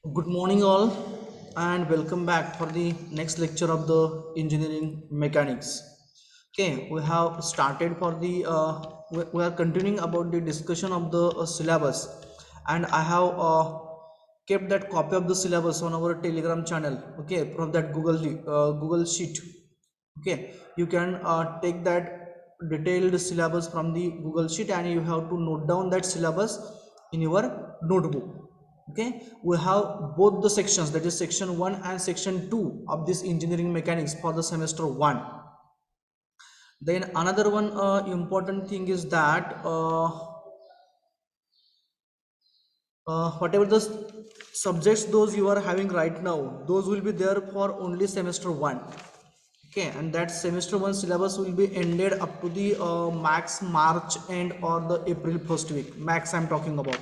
Good morning, all, and welcome back for the next lecture of the engineering mechanics. Okay, we have started for the we are continuing about the discussion of the syllabus, and I have kept that copy of the syllabus on our Telegram channel. Okay, from that Google Sheet. Okay, you can take that detailed syllabus from the Google Sheet, and you have to note down that syllabus in your notebook. Okay, we have both the sections, that is section 1 and section 2 of this engineering mechanics for the semester 1. Then another one important thing is that whatever the subjects those you are having right now, those will be there for only semester 1. Okay, and that semester 1 syllabus will be ended up to the max March end or the April first week max I'm talking about.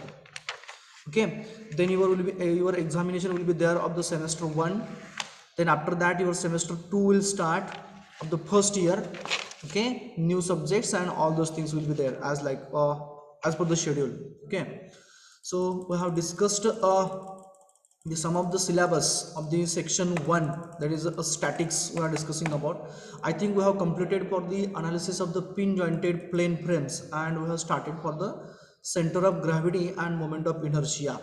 Okay, then your examination will be there of the semester 1. Then after that your semester 2 will start of the first year. Okay, new subjects and all those things will be there as per the schedule. Okay, so we have discussed the sum of the syllabus of the section 1, that is statics we are discussing about. I think we have completed for the analysis of the pin jointed plane frames, and we have started for the center of gravity and moment of inertia.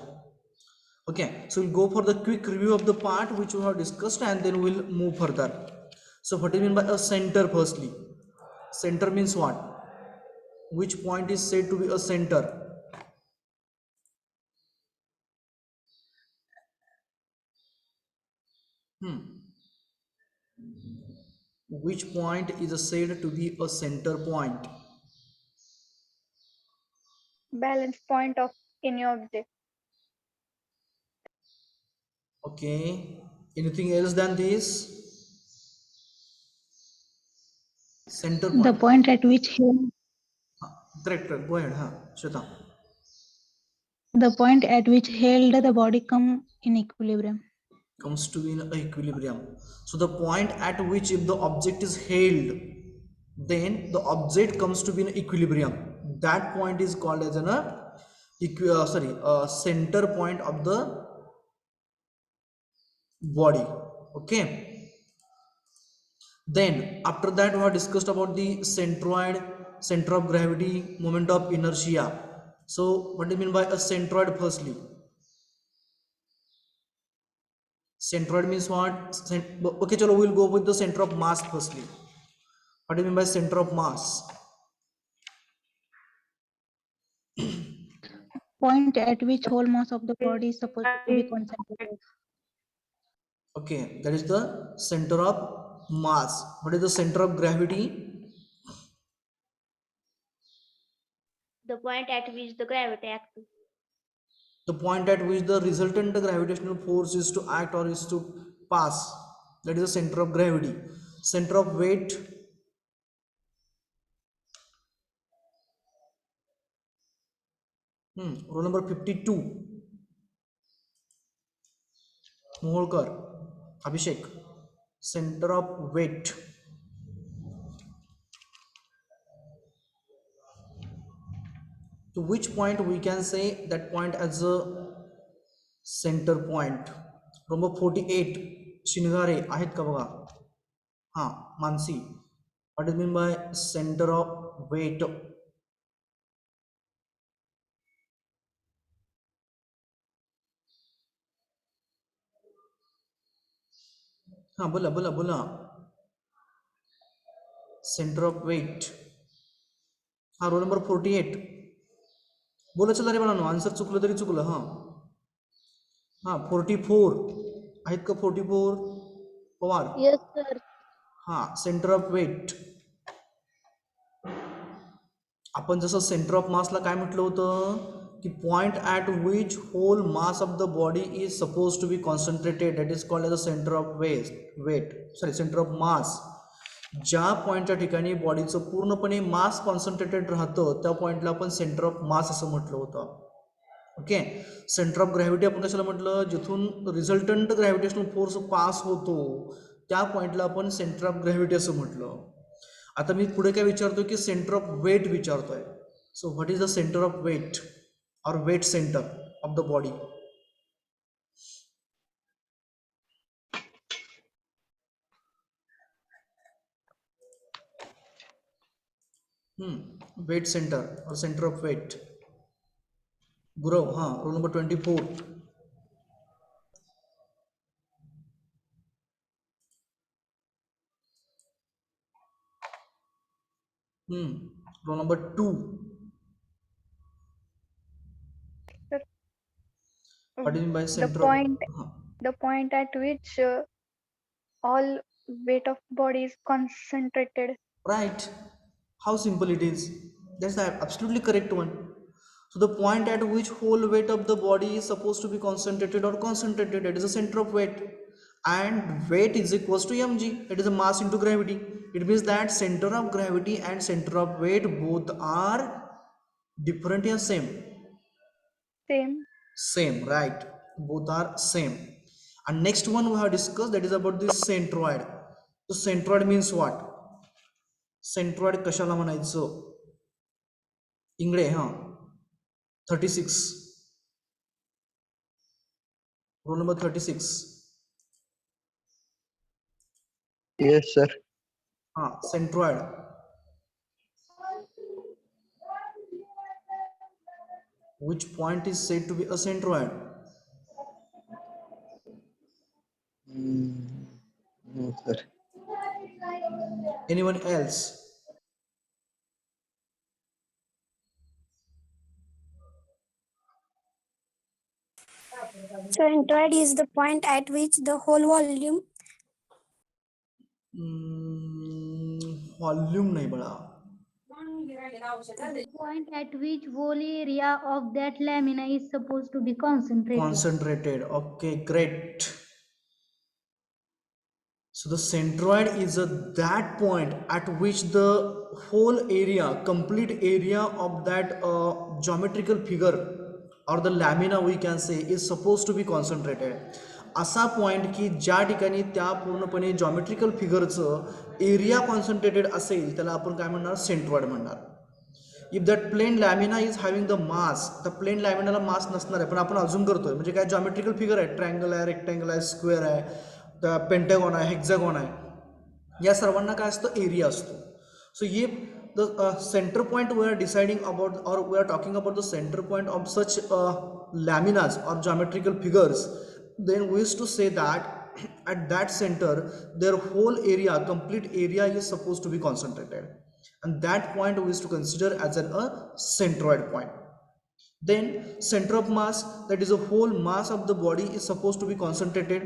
Okay, so we'll go for the quick review of the part which we have discussed, and then we'll move further. So what do you mean by a center? Firstly, center means what? Which point is said to be a center? Which point is said to be a center point? Balance point of any object. Okay, anything else than this? Center The point. point at which Correct, correct. Go ahead, Shweta. the point at which held the body come in equilibrium. Comes to be in equilibrium. So the point at which if the object is held, then the object comes to be in equilibrium. That point is called as an center point of the body. Okay. Then after that we have discussed about the centroid, center of gravity, moment of inertia. So what do you mean by a centroid? Firstly, centroid means what? Okay, chalo, we'll go with the center of mass firstly. What do you mean by center of mass? Point at which whole mass of the body is supposed to be concentrated. Okay, that is the center of mass. What is the center of gravity? The point at which the gravity acts. The point at which the resultant gravitational force is to act or is to pass. That is the center of gravity. Center of weight. Roll number 52. Moholkar. Abhishek. Center of weight. To which point we can say that point as a center point? Number 48. Shingare आहेत का बघा? Mansi. What is mean by center of weight? बोला बोला बोला. Center of weight. Roll number 48. बोला चला रे बाळांनो, answer चुकलं तरी चुकलं. 44 आहेत का? 44 Pawar. Yes, sir. Centre of weight. आपण जसं सेंटर ऑफ मासला काय म्हटलं होतं की point at which whole mass of the body is suppose to be concentrated, that is called as a centre of centre of mass. ज्या पॉईंटच्या ठिकाणी बॉडीचं पूर्णपणे मास कॉन्सन्ट्रेटेड राहतं त्या पॉईंटला आपण सेंटर ऑफ मास असं म्हटलं होतं. ओके, सेंटर ऑफ ग्रॅव्हिटी आपण कशाला म्हटलं? जिथून रिझल्टंट ग्रॅव्हिटेशनल फोर्स पास होतो त्या पॉईंटला आपण सेंटर ऑफ ग्रॅव्हिटी असं म्हटलं. आता मी पुढे काय विचारतो की सेंटर ऑफ वेट विचारतोय. So what is the centre of weight or weight centre of the body? Weight center or center of weight. Gurav, roll number 24. Roll number 2. Sir, What do you mean by the center of? point the point at which all weight of body is concentrated. Right. How simple it is. That's the absolutely correct one. So the point at which whole weight of the body is supposed to be concentrated, that is the center of weight. And weight is equals to mg, that is the mass into gravity. It means that center of gravity and center of weight both are different or same. Same. Same, right? Both are same. And next one we have discussed, that is about the centroid. So centroid means what? Centroid कशाला म्हणायचं? Ingale 36. Roll number 36. Yes, sir. Centroid. Which point is said to be a centroid? No, sir. Anyone else? Centroid is the point at which the whole volume Volume नाही बळा. The point at which whole area of that lamina is supposed to be concentrated. Concentrated. Okay, great. So the centroid is that point at which the whole area, complete area of that geometrical figure or the lamina we can say is supposed to be concentrated. असा point की ज्या ठिकाणी त्या पूर्णपणे geometrical फिगरचं area concentrated असेल त्याला आपण काय म्हणणार? सेंट्रॉइड म्हणणार. If that plane lamina is having the mass, तर प्लेन लॅमिनाला मास नसणार आहे, पण आपण अजून करतोय म्हणजे काय जॉमेट्रिकल फिगर आहे, ट्रायंगल आहे, रेक्टँगल आहे, स्क्वेअर आहे, पेंटागॉन आहे, हेक्झागॉन आहे, या सर्वांना काय असतं? एरिया असतो. सो ये the centre point we are deciding about or we are talking about the centre point of such laminas or geometrical figures, then we used to say that at that center their whole area, complete area is supposed to be concentrated, and that point we used to consider as a centroid point. Then center of mass, that is the whole mass of the body is supposed to be concentrated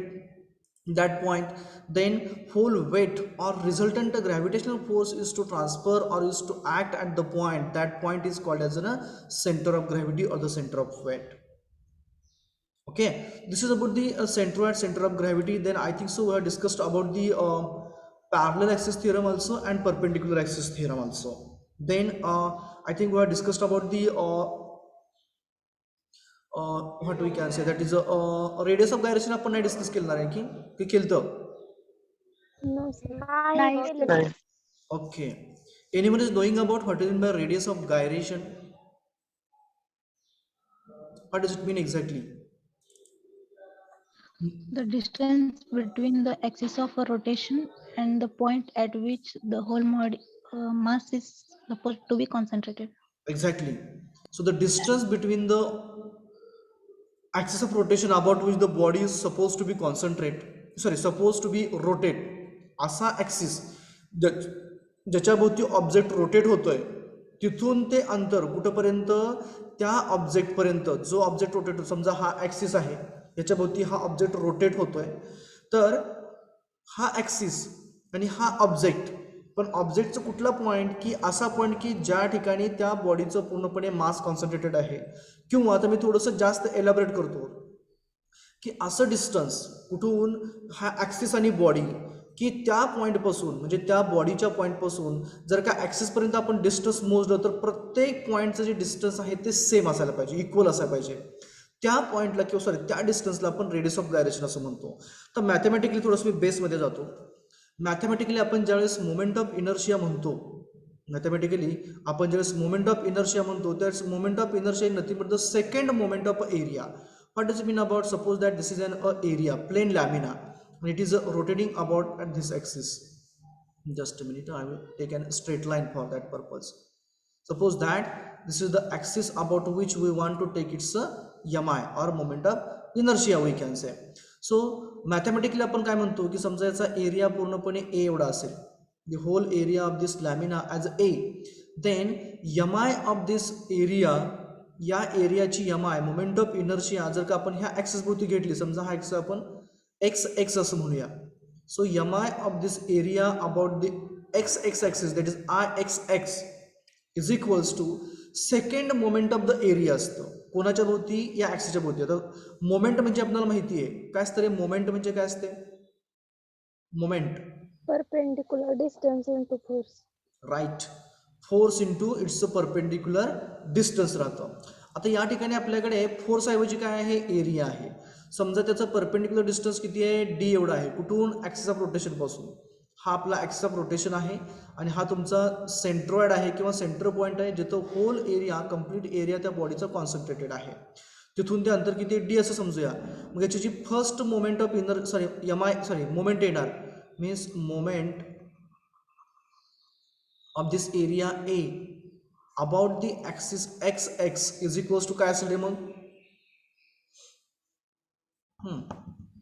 that point. Then whole weight or resultant gravitational force is to transfer or is to act at the point, that point is called as a center of gravity or the center of weight. Okay, this is about the centroid, center of gravity. Then I think so we have discussed about the parallel axis theorem also and perpendicular axis theorem also. Then I think we have discussed about the what we can say, that is radius of gyration आपण नाही discuss केलं आहे की केलं? नाही. Okay, anyone is knowing about what is meant by radius of gyration? What does it mean exactly? The distance between the axis of a rotation and the point at which the whole mass is supposed to be concentrated. Exactly. So the distance between the axis of rotation about which the body is supposed to be supposed to be rotate, असा axis ज्याच्याभोवती object rotate होतोय तिथून ते अंतर कुठंपर्यंत? त्या ऑब्जेक्टपर्यंत. जो object rotate होतो, समजा हा ॲक्सिस आहे, याच्याभोवती हा ऑब्जेक्ट रोटेट होतोय, तर हा ॲक्सिस आणि हा ऑब्जेक्ट, पण ऑब्जेक्टचं कुठला पॉईंट? की असा पॉईंट की ज्या ठिकाणी त्या बॉडीचं पूर्णपणे मास कॉन्सन्ट्रेटेड आहे. किंवा आता मी थोडंसं जास्त एलॅबरेट करतो की असं डिस्टन्स कुठून हा ॲक्सिस आणि बॉडी, की त्या पॉईंटपासून म्हणजे त्या बॉडीच्या पॉईंटपासून जर का ॲक्सिसपर्यंत आपण डिस्टन्स मोजलं तर प्रत्येक पॉईंटचं जे डिस्टन्स आहे ते सेम असायला पाहिजे, इक्वल असायला पाहिजे. त्या पॉईंटला किंवा त्या डिस्टन्सला आपण रेडियस ऑफ गायरेशन असं म्हणतो. तर मॅथमॅटिकली थोडंसं मी बेसमध्ये जातो. मॅथमॅटिकली आपण ज्यावेळेस मोमेंट ऑफ इनर्शिया म्हणतो, मॅथमॅटिकली आपण ज्यावेळेस मोमेंट ऑफ इनर्शिया म्हणतो त्यावेळेस moment of inertia nothing but the second moment of area. What does it mean about? Suppose that this is an area, plain lamina, and it is rotating about at this axis. Just a minute, I will take a straight line for that purpose. Suppose that this is the axis about which we want to take its mi or moment of inertia we can say. So mathematically आपण काय म्हणतो की समजा याचा area पूर्णपणे A एवढा असेल, the whole area of this lamina as A, then यमाय ऑफ दिस एरिया, या एरियाची यमाय मोमेंट ऑफ इनर्शिया जर का आपण ह्या ॲक्सिस भोवती घेतली, समजा हा ॲक्सिस आपण एक्स एक्स असं म्हणूया. सो यमाय of this area about the X X axis that is I X X is equals to second moment of the area असतं कोणाच्या भोवती, या ॲक्सिसच्या भोवती. आता मोमेंट म्हणजे आपल्याला माहिती आहे काय असतं रे, मोमेंट म्हणजे काय असते, moment Perpendicular distance into force. Right, force into its perpendicular distance राहतं. आता या ठिकाणी आपल्याकडे फोर्स ऐवजी काय आहे, एरिया आहे. समजा त्याचं परपेंडिक्युलर डिस्टन्स किती आहे, डी एवढा आहे, कुठून, ॲक्सिस ऑफ रोटेशन पासून. हा आपला ॲक्सिस ऑफ रोटेशन आहे आणि हा तुमचा सेंट्रॉइड आहे किंवा सेंटर पॉईंट आहे, जिथं होल एरिया, कम्प्लीट एरिया त्या बॉडीचा कॉन्सन्ट्रेटेड आहे. तिथून ते अंतर किती, डी असं समजूया. मग याची जी फर्स्ट मोमेंट ऑफ मोमेंट येणार, means moment of this area A about the axis X X is equals to काय असेल रे मग,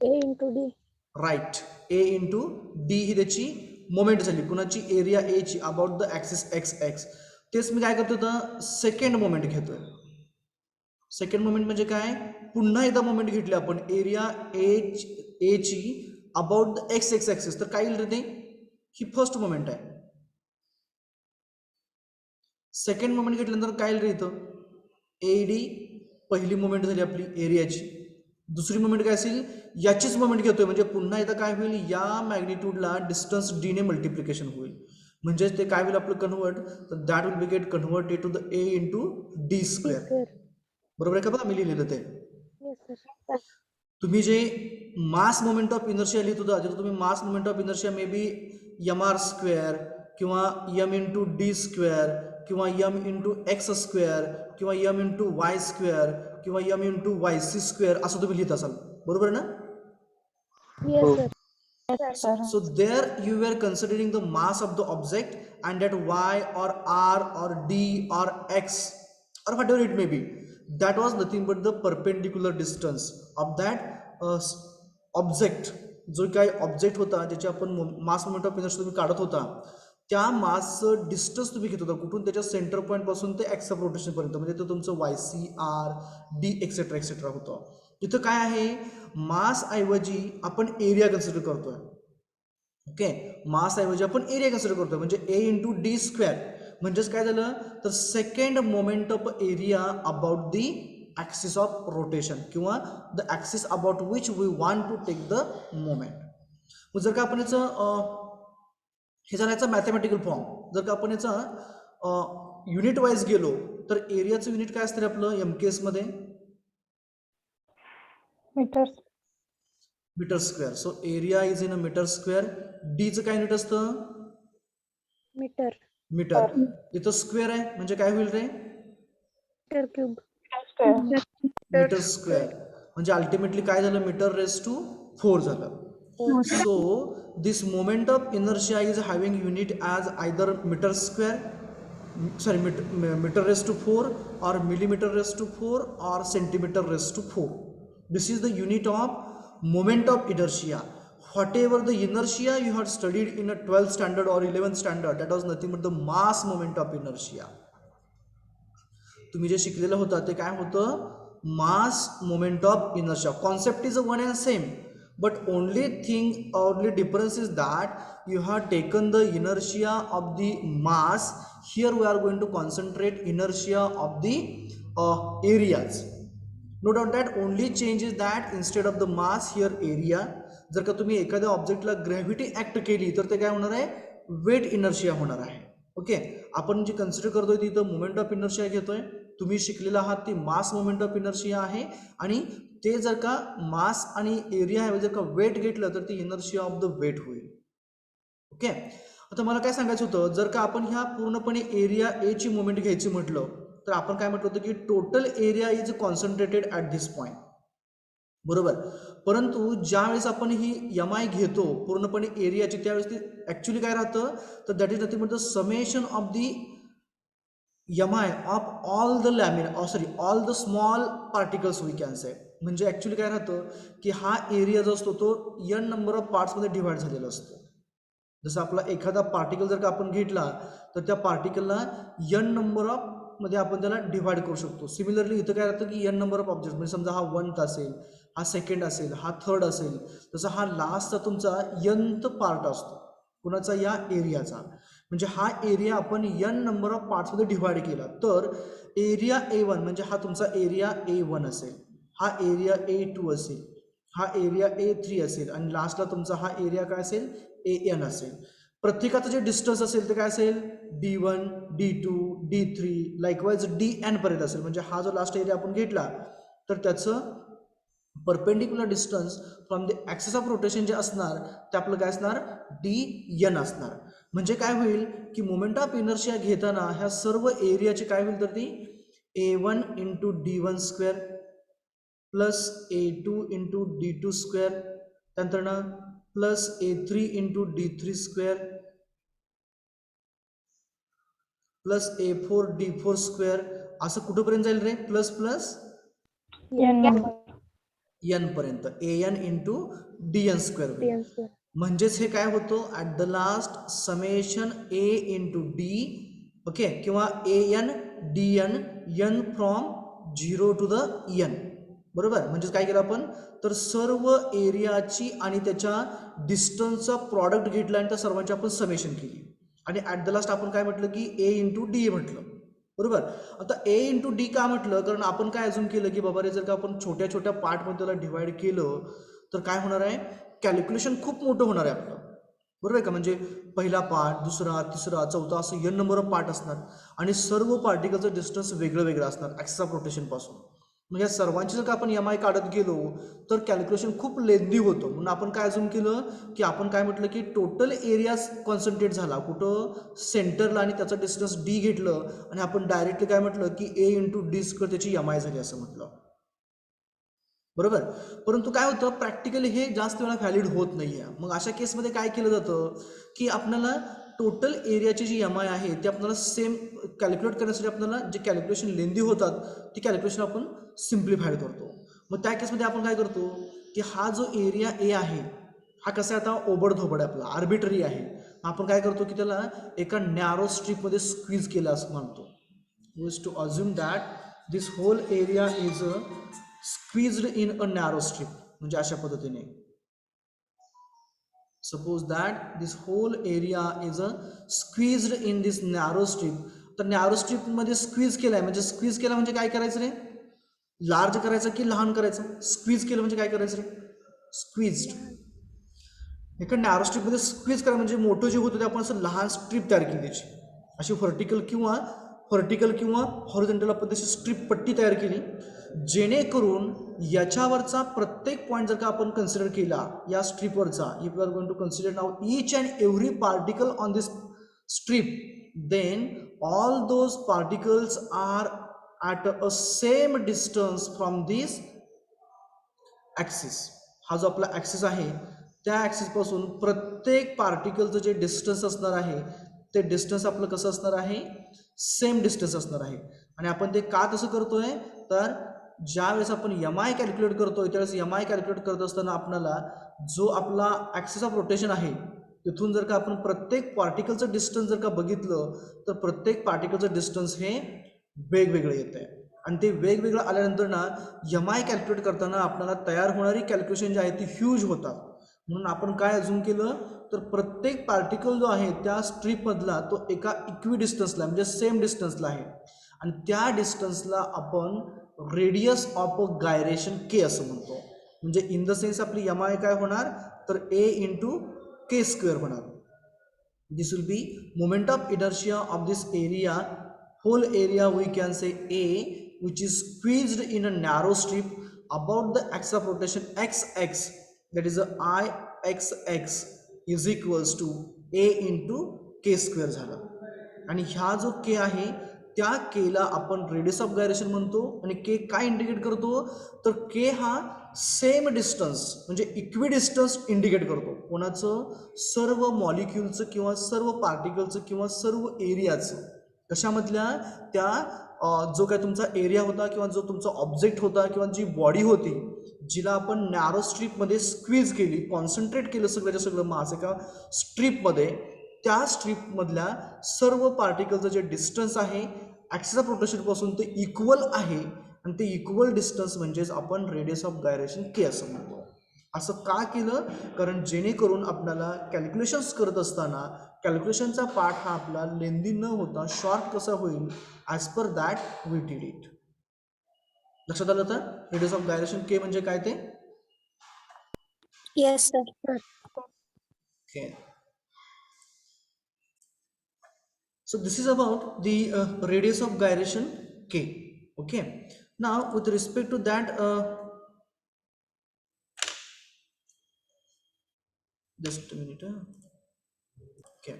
A into D. Right, A into D ही त्याची मोमेंट झाली, कुणाची, एरिया ए ची about the axis X X. तेच मी काय करतो तर सेकंड मोमेंट घेतोय. सेकंड मोमेंट म्हणजे काय, पुन्हा एकदा मोमेंट घेतली आपण एरिया ए ची about the X X axis, तर काय येईल रे ते, ही फर्स्ट मोमेंट आहे. सेकंड मोमेंट घेतल्यानंतर काय येईल रे इथं, ए डी पहिली मोमेंट झाली आपली एरियाची. दुसरी मोमेंट काय असेल, याचीच मोमेंट घेतोय म्हणजे पुन्हा एकदा काय होईल, या मॅग्निट्यूडला डिस्टन्स डीने मल्टिप्लिकेशन होईल, म्हणजेच ते काय होईल आपलं कन्वर्ट, तर that will be get converted to the a into d square. बरोबर आहे का, बघा मी लिहिलेलं ते. Yes, sir. तुम्ही जे मास मोमेंट ऑफ इनर्शिया लिहित होता, जिथं तुम्ही mass moment of inertia may be m r square किंवा एम इंटू डी स्क्वेअर किंवा एम इंटू एक्स स्क्वेअर किंवा एम इंटू वाय स्क्वेअर किंवा m into y c square असं तुम्ही लिहित असाल, बरोबर ना. Yes, Oh. sir. Yes, sir. So there you were considering the mass of the object and that y or r or d or x or whatever it may be, that was nothing but the perpendicular distance of that object. जो काही object होता ज्याची आपण मास moment of inertia तुम्ही काढत होता, त्या मासचं distance तुम्ही घेत होता कुठून, त्याच्या सेंटर पॉईंट पासून ते ॲक्सिस ऑफ रोटेशन पर्यंत, म्हणजे तो तुमचं y c r d etcetera etcetera होतं. इथं काय आहे, मास ऐवजी आपण एरिया कन्सिडर करतोय. ओके, मास ऐवजी आपण एरिया कन्सिडर करतोय, म्हणजे ए इंटू डी स्क्वेअर. म्हणजेच काय झालं तर second moment of area about the axis of rotation किंवा the axis about which we want to take the moment. मग जर का आपण याचं हे झालं याचा मॅथमॅटिकल फॉर्म, जर का आपण याचा युनिट वाईज गेलो तर एरियाचं युनिट काय असतं आपलं एम के एसमध्ये, metre. Metre square. So area is in a metre square. डीचं काय युनिट असतं, Meter. मीटर. इथं स्क्वेअर आहे म्हणजे काय होईल रे, Meter cube. मीटर स्क्वेअर, म्हणजे अल्टिमेटली काय झालं, मीटर रेस टू 4 झालं. So this moment of inertia is having unit as either meter square, meter raised to 4 or millimeter raised to 4 or centimeter raised to 4. This is the unit of moment of inertia. Whatever the inertia you had studied in a 12th standard or 11th standard, that was nothing but the mass moment of inertia. तुम्ही जे शिकलेलं होतं ते काय होतं, मास moment of inertia. Concept is one and same, but only difference is that you have taken the inertia of the mass. Here we are going to concentrate inertia of the areas. No doubt that only change is that instead of the mass here area. जर का तुम्ही एखाद्या ऑब्जेक्टला gravity act केली तर ते काय होणार आहे, वेट इनर्शिया होणार आहे. ओके, आपण जे कन्सिडर करतोय तिथं मोमेंट ऑफ इनर्शिया घेतोय, तुम्ही शिकलेला आहात ती मास मोमेंट ऑफ इनर्शिया आहे. आणि ते जर का मास आणि एरिया आहे जर का वेट घेतलं तर ती इनर्शिया ऑफ द वेट होईल. ओके, आता मला काय सांगायचं होतं, जर का आपण ह्या पूर्णपणे एरिया ए ची मोमेंट घ्यायची म्हटलं तर आपण काय म्हटलं होतं की total area is concentrated at this point, बरोबर. परंतु ज्यावेळेस आपण ही एम आय घेतो पूर्णपणे एरियाची, त्यावेळेस ती ॲक्च्युली काय राहतं तर that is nothing but the summation of the mi of all the lamina, sorry, all the small particles we can say. म्हणजे ऍक्च्युली काय राहतं की हा एरिया जो असतो तो n नंबर ऑफ पार्ट्समध्ये डिवाइड झालेला असतो. जसं आपला एखादा पार्टिकल जर का आपण घेतला तर त्या पार्टिकलला n नंबर ऑफ मध्ये आपण त्याला डिवाइड करू शकतो. सिमिलरली इथं काय राहतं की n नंबर ऑफ ऑब्जेक्ट, म्हणजे समजा हा 1th असेल, हा 2nd असेल, हा 3rd असेल, तसं हा लास्टचा तुमचा nth पार्ट असतो कुणाचा, या एरियाचा. म्हणजे हा एरिया आपण n नंबर ऑफ पार्ट्समध्ये डिवाइड केला तर एरिया A1 म्हणजे हा तुमचा एरिया A1 असेल, हा एरिया A2 असेल, हा एरिया A3 असेल आणि लास्टला तुमचा हा एरिया काय असेल, AN असेल. प्रत्येकाचं जे डिस्टन्स असेल ते काय असेल, D1, D2, D3 likewise DN पर्यंत असेल. म्हणजे हा जो लास्ट एरिया आपण घेतला तर त्याचं perpendicular distance from the axis of rotation जे असणार ते आपलं काय असणार, DN असणार. म्हणजे काय होईल की मोमेंट ऑफ इनर्शिया घेताना ह्या सर्व एरियाचे काय होईल तर ती A1 into D1 square plus A2 into D2 square, त्यानंतर plus A3 into D3 square plus A4 D4 square, असं कुठंपर्यंत जाईल रे, प्लस प्लस n पर्यंत, AN इंटू DN स्क्वेअर होईल. म्हणजेच हे काय होतं at the last summation A into D, okay, किंवा AN DN n from 0 to the n, बरोबर. म्हणजेच काय केलं आपण तर सर्व एरियाची आणि त्याच्या डिस्टन्सचा प्रॉडक्ट घेतला आणि त्या सर्वांची आपण समेशन केली आणि ॲट द लास्ट आपण काय म्हटलं की A इंटू डी म्हटलं, बरोबर. आता A इंटू डी का म्हटलं, कारण आपण काय अजून केलं की बाबा रे जर का आपण छोट्या छोट्या पार्टमध्ये त्याला डिवाइड केलं तर काय होणार आहे, कॅल्क्युलेशन खूप मोठं होणार आहे आपलं, बरोबर आहे का. म्हणजे पहिला पार्ट, दुसरा, तिसरा, चौथा असं n नंबर ऑफ पार्ट असणार आणि सर्व पार्टिकलचं डिस्टन्स वेगळं वेगळं असणार ॲक्सिस ऑफ रोटेशनपासून. मग या सर्वांची जर का आपण MI काढत गेलो तर कॅल्क्युलेशन खूप लेंदी होतं. म्हणून आपण काय अजून केलं की आपण काय म्हटलं की टोटल एरिया कॉन्सन्ट्रेट झाला कुठं, सेंटरला, आणि त्याचं डिस्टन्स D घेतलं आणि आपण डायरेक्टली काय म्हटलं की A इंटू डी स्क्वेअर त्याची MI झाली असं म्हटलं, बरोबर. परंतु काय होतं प्रॅक्टिकली हे जास्त वेळा व्हॅलिड होत नाही आहे. मग अशा केसमध्ये काय केलं जातं की आपल्याला टोटल एरियाची जी MI आहे ती आपल्याला सेम कॅल्क्युलेट करण्यासाठी आपल्याला जे कॅल्क्युलेशन लेंदी होतात ती कॅल्क्युलेशन आपण सिम्प्लिफाईड करतो. मग त्या केसमध्ये आपण काय करतो की हा जो एरिया A आहे हा कसा आहे आता ओबडधोबड आहे, आपला आर्बिटरी आहे. आपण काय करतो की त्याला एका नॅरो स्ट्रीपमध्ये स्क्वीज केलं असं म्हणतो. Use to assume that this whole area is squeezed in a narrow strip. म्हणजे अशा पद्धतीने suppose that this whole area is squeezed in this narrow strip. तर नॅरो स्ट्रीपमध्ये स्क्वीज केलाय, म्हणजे स्क्वीज केला म्हणजे काय करायचं रे, लार्ज करायचं की लहान करायचं, स्क्वीज केलं म्हणजे काय करायचं रे, स्क्वीज्ड. एका नॅरो स्ट्रीपमध्ये स्क्वीज करा म्हणजे मोठं जे होतं ते आपण असं लहान स्ट्रीप तयार केली त्याची, अशी व्हर्टिकल किंवा हॉरिझॉन्टल आपण तशी स्ट्रीप पट्टी तयार केली, जेणेकरून याच्यावरचा प्रत्येक पॉईंट जर का आपण कन्सिडर केला या स्ट्रीपवरचा, if you are going to consider now each and every particle on this strip, then all those particles are at a same distance from this axis. हा जो आपला ॲक्सिस आहे त्या ॲक्सिसपासून प्रत्येक पार्टिकलचं जे डिस्टन्स असणार आहे ते डिस्टन्स आपलं कसं असणार आहे, सेम डिस्टन्स असणार आहे. आणि आपण ते का तसं करतोय तर ज्यावेळेस आपण MI कॅल्क्युलेट करतोय त्यावेळेस MI कॅल्क्युलेट करत असताना आपल्याला जो आपला ॲक्सिस ऑफ रोटेशन आहे तिथून जर का आपण प्रत्येक पार्टिकलचं डिस्टन्स जर का बघितलं तर प्रत्येक पार्टिकलचं डिस्टन्स हे वेगवेगळं येतं आहे. आणि ते वेगवेगळं आल्यानंतर ना MI कॅल्क्युलेट करताना आपल्याला तयार होणारी कॅल्क्युलेशन जी आहे ती ह्यूज होतात. म्हणून आपण काय अजून केलं तर प्रत्येक पार्टिकल जो आहे त्या स्ट्रीपमधला तो एका इक्वी डिस्टन्सला म्हणजे सेम डिस्टन्सला आहे आणि त्या डिस्टन्सला आपण radius of a gyration K असं म्हणतो. म्हणजे इन द सेन्स आपली MI काय होणार तर A इंटू K स्क्वेअर होणार. This will be moment of inertia of this area, whole area we can say A, which is squeezed in a narrow strip about the axis of rotation XX, that is a IXX is equals to A into K square झाला. आणि ह्या जो K आहे त्या Kला आपण radius of gyration म्हणतो आणि K काय इंडिकेट करतो तर K हा सेम डिस्टन्स म्हणजे इक्वी डिस्टन्स इंडिकेट करतो. कोणाचं, सर्व मॉलिक्युलचं किंवा सर्व पार्टिकलचं किंवा सर्व एरियाचं. कशामधल्या? त्या जो काय तुमचा एरिया होता किंवा जो तुमचा ऑब्जेक्ट होता किंवा जी बॉडी होती जिला आपण नॅरो स्ट्रीपमध्ये स्क्वीज केली, कॉन्सन्ट्रेट केलं सगळ्याच्या सगळं मास एका स्ट्रीपमध्ये, त्या स्ट्रीपमधल्या सर्व पार्टिकलचं जे डिस्टन्स आहे ॲक्सिस ऑफ रोटेशनपासून ते इक्वल आहे आणि ते इक्वल डिस्टन्स म्हणजेच आपण रेडियस ऑफ गायरेशन के असं म्हणतो. असं का केलं? कारण जेणेकरून आपल्याला कॅल्क्युलेशन्स करत असताना कॅल्क्युलेशनचा पार्ट हा आपला लेंदी न होता शॉर्ट कसा होईल as per that we did it. लक्षात आलं तर रेडियस ऑफ गायरेशन के म्हणजे काय ते? Yes, sir. Okay. So this is about the radius of gyration k. Okay. Now with respect to that, just a minute. Okay.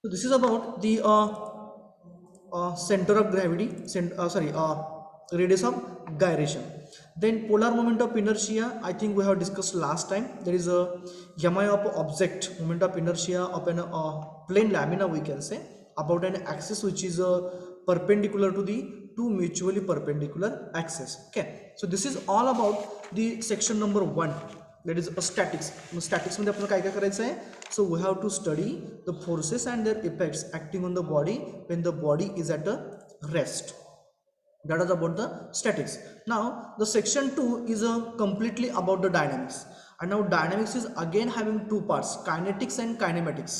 So this is about the center of gravity. Radius of gyration. Then polar moment of inertia, I think we have discussed last time. There is a mi of object, moment of inertia of an plane lamina, we can say, about an axis which is perpendicular to the two mutually perpendicular axes. Okay, so this is all about the section number 1, that is statics. Statics मध्ये आपल्याला काय काय करायचं आहे? So we have to study the forces and their effects acting on the body when the body is at a rest. That is about the statics. Now the section 2 is completely about the dynamics, and now dynamics is again having two parts, kinetics and kinematics.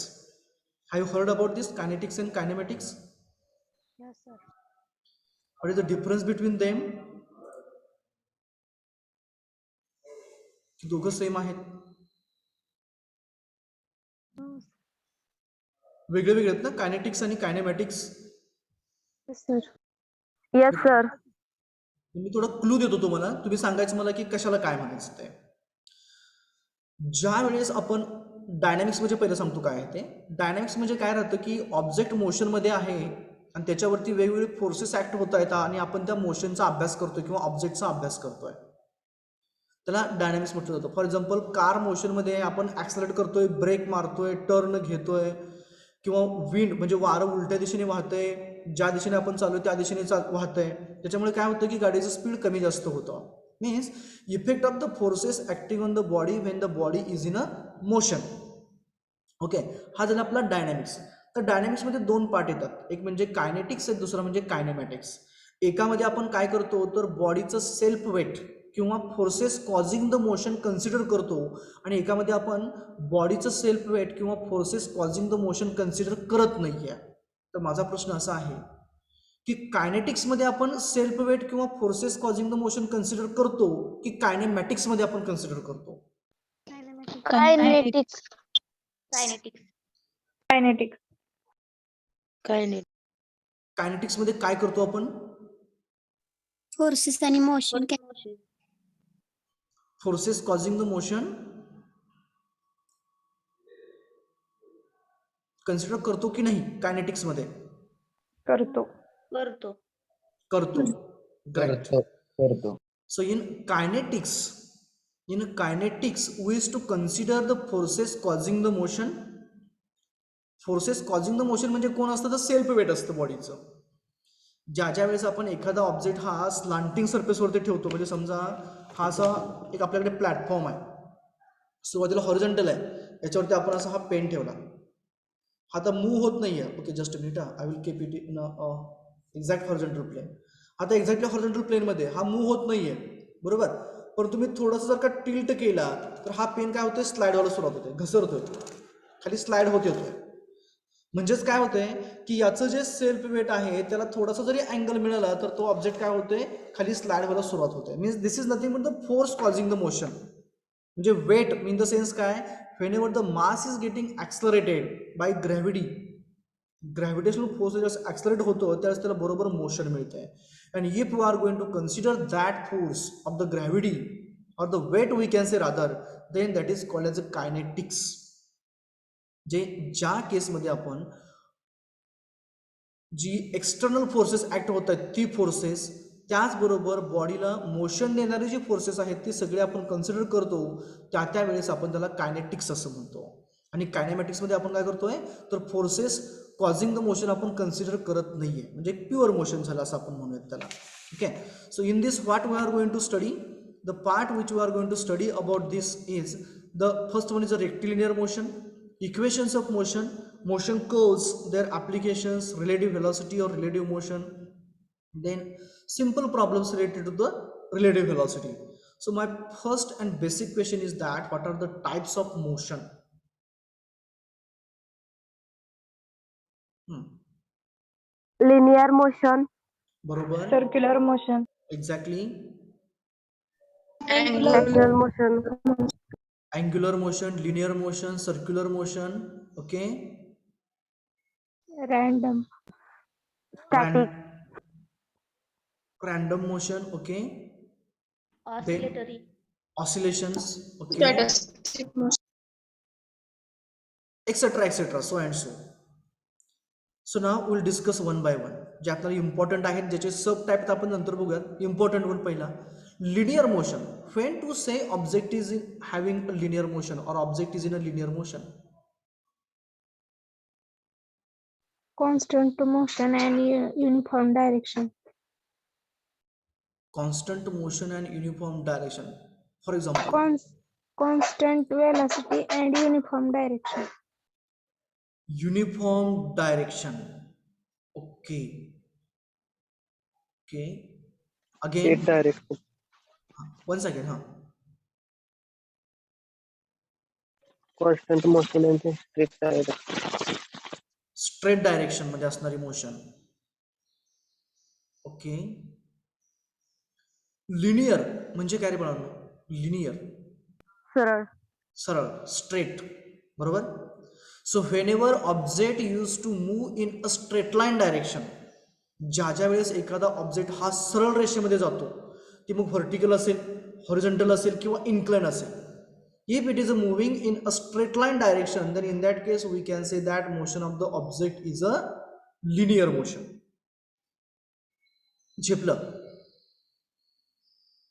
Have you heard about this, kinetics and kinematics? Yes, sir. What is the difference between them? की दोघं same आहेत? वेगळे वेगळे आहेत ना kinetics आणि कायनेमॅटिक्स? Yes, sir. Yes, sir. मी थोडा clue देतो तुम्हाला, तुम्ही सांगायचं मला की कशाला काय म्हणायचं ते. ज्या वेळेस आपण डायनॅमिक्स म्हणजे पहिलं सांगतो काय आहे ते. डायनॅमिक्स म्हणजे काय राहतं की ऑब्जेक्ट मोशनमध्ये आहे आणि त्याच्यावरती वेगवेगळे फोर्सेस ऍक्ट होत आहेत आणि आपण त्या मोशनचा अभ्यास करतोय किंवा ऑब्जेक्टचा अभ्यास करतोय, त्याला डायनॅमिक्स म्हटलं जातं. फॉर एक्झाम्पल कार मोशनमध्ये आपण ॲक्सलरेट करतोय, ब्रेक मारतोय, टर्न घेतोय, किंवा विंड म्हणजे वारं उलट्या दिशेने वाहतंय, ज्या दिशेने आपण चालू त्या दिशेने वाहतंय, त्याच्यामुळे काय होतं की गाडीचं स्पीड कमी जास्त होतं. Means effect of the forces acting on the body when the body is in a motion. Okay, हा झाला आपला डायनॅमिक्स. तर डायनॅमिक्समध्ये दोन पार्ट येतात, एक म्हणजे कायनेटिक्स आहे, दुसरा म्हणजे कायनेमॅटिक्स. एकामध्ये आपण काय करतो तर बॉडीचं सेल्फ वेट किंवा forces causing the motion consider करतो, आणि एकामध्ये आपण बॉडीचं सेल्फ वेट किंवा forces causing the motion consider करत नाही आहे. तर माझा प्रश्न असा आहे की कायनेटिक्समध्ये आपण सेल्फ वेट किंवा forces causing the motion consider करतो की कायनेमॅटिक्समध्ये आपण कन्सिडर करतो? Kinetics. Kinetics. कायनेटिक्समध्ये काय करतो आपण? Forces and motion. Forces causing the motion consider करतो की नाही कायनेटिक्समध्ये? करतो. करतो. करतो. So in kinetics we used to consider the forces causing the motion. Forces causing the motion म्हणजे कोण असतं तर सेल्फ वेट असतं बॉडीचं. ज्या वेळेस आपण एखादा ऑब्जेक्ट हा स्लांटिंग सरफेसवरती ठेवतो, म्हणजे समजा हा असा एक आपल्याकडे प्लॅटफॉर्म आहे, सुरुवातीला हॉरिझॉन्टल आहे, याच्यावरती आपण असा हा पेन ठेवला, हा आता मूव्ह होत नाही आहे. Okay, just a minute, I will keep it in exact horizontal plane. आता एक्झॅक्टली हॉरिझॉन्टल प्लेनमध्ये हा मूव्ह होत नाही आहे, बरोबर. पण तुम्ही थोडंसं जर का टिल्ट केला तर हा पेन काय होतोय, स्लाइड व्हायला सुरुवात होते, घसरतोय, खाली स्लाइड होत येतोय. म्हणजेच काय होतंय की याचं जे सेल्फ वेट आहे त्याला थोडासा जरी अँगल मिळाला तर तो ऑब्जेक्ट काय होतोय, खाली स्लाइड व्हायला सुरुवात होते. Means this is nothing but the force causing the motion. म्हणजे वेट इन द सेन्स काय, whenever the mass is getting accelerated by gravity, gravitational force जसं ॲक्सलरेट होतो त्यावेळेस त्याला बरोबर मोशन मिळते. And if you are going to consider that force of the gravity or the weight we can say rather, then that is called as a kinetics. जे ज्या केसमध्ये आपण जी एक्सटर्नल फोर्सेस ऍक्ट होत आहेत ती फोर्सेस, त्याचबरोबर बॉडीला मोशन देणारे जे फोर्सेस आहेत ते सगळे आपण कन्सिडर करतो, त्यावेळेस आपण त्याला कायनेटिक्स असं म्हणतो. आणि कायनेमॅटिक्समध्ये आपण काय करतोय तर फोर्सेस कॉझिंग द मोशन आपण कन्सिडर करत नाहीये, म्हणजे प्युअर मोशन झालं असं आपण म्हणूयात त्याला. Okay, so in this what we are going to study, the part which we are going to study about this is the first one is a rectilinear motion, equations of motion, motion curves, their applications, relative velocity or relative motion, then simple problems related to the relative velocity. So my first and basic question is that what are the types of motion? linear motion, बरोबर, Circular motion. exactly. axial motion, Angular motion, linear motion, circular motion, okay. Random. static, Random motion, okay. Oscillatory. Oscillations, okay, etc., so and so. So now we'll discuss one by one. जे आपल्याला important आहेत, ज्याचे सब type आपण नंतर बघूयात. Important one पहिला, linear motion. When to say object is having a linear motion or object is in a linear motion? Constant motion and uniform direction. Constant motion and uniform direction. For example, Constant velocity and uniform direction. uniform direction. Okay. Okay. Again, Straight direction. once again, Constant motion and straight direction. Straight direction मध्ये असणारी motion. Okay. Linear म्हणजे काय रे बाळांनो? Linear सरळ, सरळ, straight, बरोबर. So whenever object use to move in a straight line direction, ज्या वेळेस एखादा ऑब्जेक्ट हा सरळ रेषेमध्ये जातो, ती मग व्हर्टिकल असेल, हॉरिझॉन्टल असेल किंवा इन्क्लाइन असेल. If it is moving in a straight line direction, then in that case we can say that motion of the object is a linear motion. झेपलं?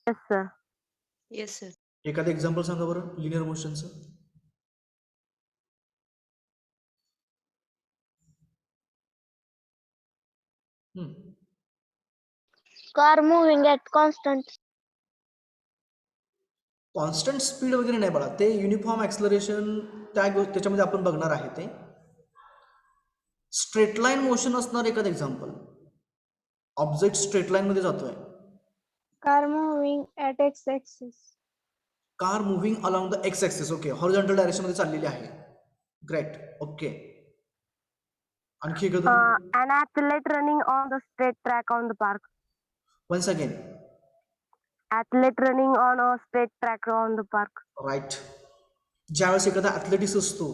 yes sir, Yes, sir. एखादं example सांगा बरं linear मोशनचं. Car moving at constant. Constant speed वगैरे नाही बघा, ते uniform acceleration त्याच्यामध्ये आपण बघणार आहे. ते स्ट्रेट लाईन मोशन असणार एखादं एक्झाम्पल. ऑब्जेक्ट स्ट्रेट लाईन मध्ये जातोय. Car moving at x-axis. Car moving along the x axis. Okay, horizontal direction मध्ये चाललेली आहे. ग्रेट. ओके, आणखी एखादं? an athlete running on the straight track on the park, once again. athlete running on a straight track on the park, राईट. ज्यावेळेस एखादा athletics असतो,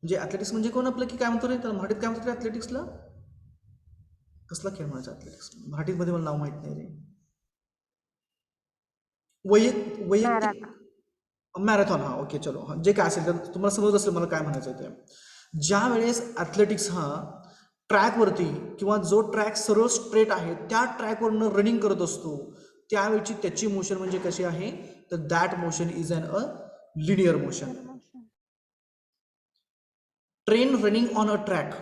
म्हणजे ॲथलेटिक्स म्हणजे कोण आपलं, की काय म्हणतो रे त्याला मराठीत, काय म्हणतो रे ॲथलेटिक्सला? कसला खेळ म्हणायचा ॲथलेटिक्स? मराठीमध्ये मला नाव माहित नाही रे. वैयक्तिक मॅरेथॉन. हा, ओके, चलो, जे काय असेल तर तुम्हाला समजत असेल मला काय म्हणायचं आहे ते. ज्या वेळेस ॲथलेटिक्स हा ट्रॅकवरती किंवा जो ट्रॅक सरळ स्ट्रेट आहे त्या ट्रॅकवरनं रनिंग करत असतो, त्यावेळची त्याची मोशन म्हणजे कशी आहे, तर that motion is a linear motion. Train running on a track,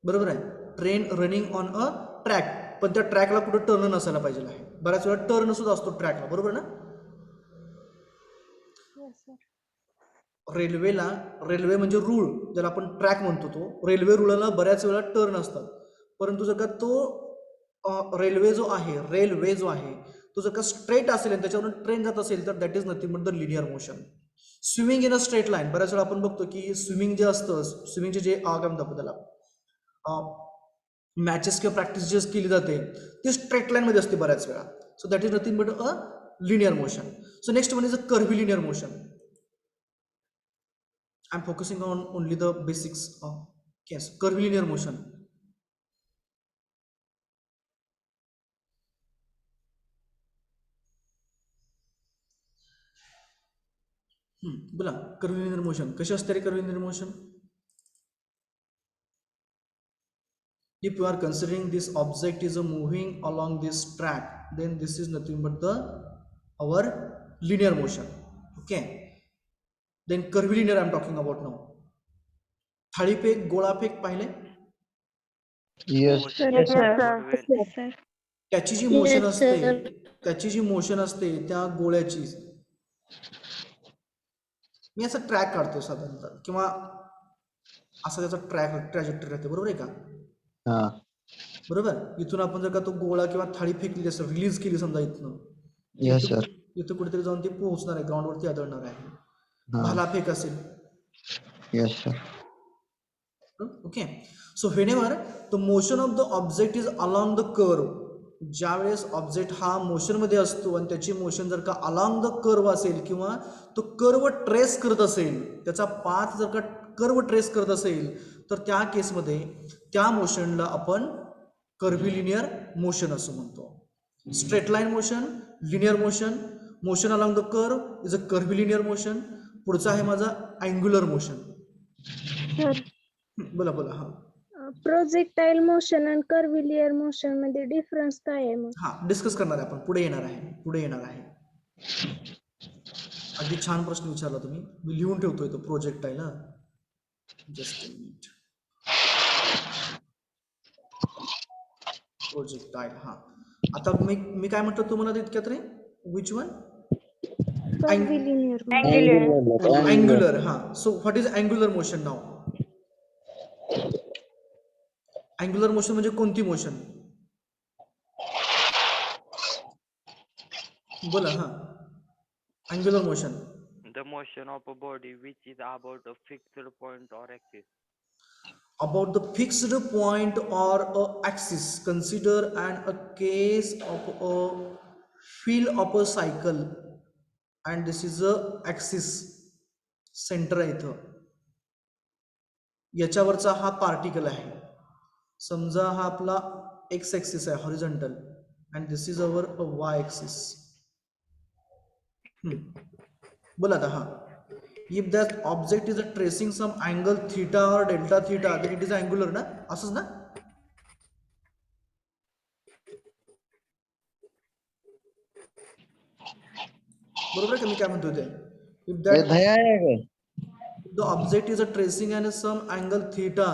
बरोबर आहे. Train running on a track, पण त्या ट्रॅकला कुठं टर्न नसायला पाहिजे आहे. बऱ्याच वेळा टर्न सुद्धा असतो ट्रॅकला, बरोबर ना. रेल्वे म्हणजे रूळ, ज्याला आपण ट्रॅक म्हणतो, तो रेल्वे रुळाला बऱ्याच वेळा टर्न असतात. परंतु जर का तो रेल्वे जो आहे तो जर का स्ट्रेट असेल आणि त्याच्यावरून ट्रेन जात असेल तर that is nothing but the linear motion. Swimming in a straight line, बऱ्याच वेळा आपण बघतो की स्विमिंग जे असतं, स्विमिंगचे जे काय म्हणतो त्याला मॅचेस किंवा प्रॅक्टिस जे केली जाते ती स्ट्रेट लाईन मध्ये असते बऱ्याच वेळा. So that is nothing but a linear motion. So next one is a curvilinear motion. I'm focusing on only the basics of, yes, curvilinear motion. बोला, कर्व्हिलिनियर मोशन कशी असते रे? कर्व्हिलिनियर motion, if you are considering this object is a moving along this track, then this is nothing but the our linear motion. Okay, then curvilinear I'm talking about now. थाळीफेक, गोळाफेक पाहिले? Yes. Yes, sir. Yes, sir. त्याची जी motion असते, त्याची जी motion असते त्या गोळ्याची, मी असा track काढतो साधारणतः, किंवा असा त्याचा ट्रॅजेक्टरी राहते, बरोबर आहे का? हा. बरोबर. इथून आपण जर का तो गोळा किंवा थाळी फेकली असं रिलीज केली समजा इथनं, Yes, sir. इथं कुठेतरी जाऊन ती पोहोचणार आहे, ग्राउंडवरती आदळणार आहे. हा. भालाफेक असेल. Yes, sir. Okay. So whenever the motion of the object is along the curve, ज्यावेळेस ऑब्जेक्ट हा मोशनमध्ये असतो आणि त्याची मोशन जर का अलॉंग द कर्व असेल किंवा तो कर्व ट्रेस करत असेल, त्याचा पाथ जर का कर्व ट्रेस करत असेल, तर त्या केसमध्ये त्या मोशनला आपण कर्व्हिलिनियर मोशन असं म्हणतो. Straight line motion, linear motion, motion along the curve is a curvilinear motion. पुढचा आहे माझा अँग्युलर मोशन. सर, बोला बोला. हा प्रोजेक्टाईल मोशन आणि कर्व्हिलियर मोशन मध्ये डिफरन्स काय आहे मग? हा डिस्कस करणार आहे आपण, पुढे येणार आहे. अगदी छान प्रश्न विचारला तुम्ही, मी लिहून ठेवतोय तो projectile. Just a minute. Projectile. हा आता मी काय म्हटलं तुम्हाला इतक्यात रे? Which one? कर्व्हिलिनियर. अँग्युलर. हा. So what is angular motion नाव? अँग्युलर मोशन म्हणजे कोणती मोशन? बोला. हा angular motion. The motion of a body which is about a fixed point or axis. About the fixed point or a axis. Consider a case of a field of a cycle and this is a axis. Centre आहे इथं, याच्यावरचा हा particle आहे. समजा हा आपला X axis आहे, horizontal, and this is our Y axis. बोला आता. हा if that object is a tracing some angle theta or delta theta then it is angular ना, असंच ना? बरोबर का मी काय म्हणतोय ते? If that the object is a tracing and some angle theta,